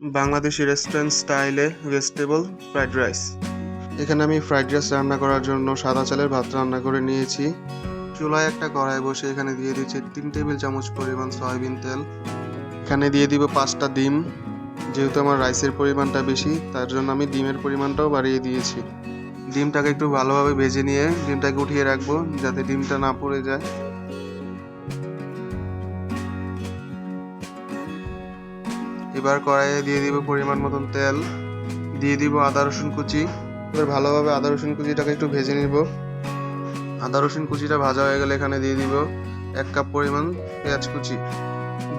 Bangladeshi restaurant স্টাইলে vegetable fried rice. এখানে আমি ফ্রাইড রাইস রান্না করার জন্য সাদা চালের ভাত রান্না করে নিয়েছি। চুলায় একটা কড়াই বসে এখানে দিয়ে দিচ্ছি 3 টেবিল চামচ পরিমাণ সয়াবিন তেল। এখানে দিয়ে দিব 5টা ডিম। যেহেতু আমার রাইসের পরিমাণটা বেশি, তার জন্য আমি ডিমের পরিমাণটাও বাড়িয়ে দিয়েছি। ডিমটাকে একটু ভালোভাবে ভেজে নিয়ে ডিমটাকে উঠিয়ে রাখবো যাতে ডিমটা না পড়ে যায়। এবার কড়াইয়ে দিয়ে দিব পরিমাণ মতন তেল, দিয়ে দিব আদা রসুন কুচি। এবার ভালোভাবে আদা রসুন কুচিটাকে একটু ভেজে নিব। আদা রসুন কুচিটা ভাজা হয়ে গেলে এখানে দিয়ে দিব 1 কাপ পরিমাণ পেঁয়াজ কুচি,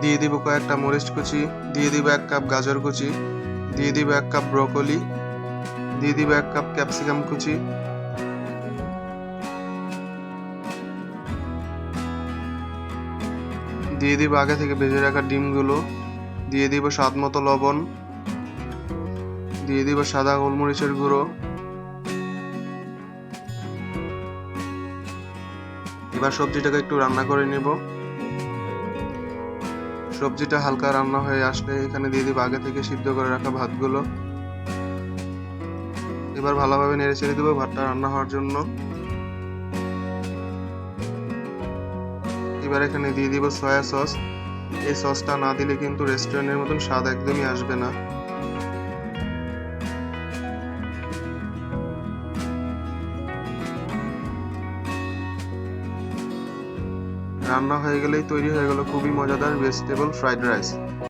দিয়ে দিব কয়েকটা মরিচ কুচি, দিয়ে দিব 1 কাপ গাজর কুচি, দিয়ে দিব 1 কাপ ব্রকলি, দিয়ে দিব 1 কাপ ক্যাপসিকাম কুচি, দিয়ে দিব আগে থেকে ভেজে রাখা ডিমগুলো, দিয়ে দিব স্বাদ মতো লবণ, দিয়ে দিব সাদা গোলমরিচের গুঁড়ো। এবার সবজিটাকে একটু রান্না করে নেব। সবজিটা হালকা রান্না হয়ে আসলে এখানে দিয়ে দিব আগে থেকে সিদ্ধ করে রাখা ভাতগুলো। এবার ভালোভাবে নেড়ে চেড়ে দেবো ভাতটা রান্না হওয়ার জন্য। এবার এখানে দিয়ে দিব সয়া সস। এই সসটা না দিলে কিন্তু রেস্টুরেন্টের মতন স্বাদ একদমই আসবে না। রান্না হয়ে গেলেই তৈরি হয়ে গেল খুবই মজাদার ভেজিটেবল ফ্রাইড রাইস।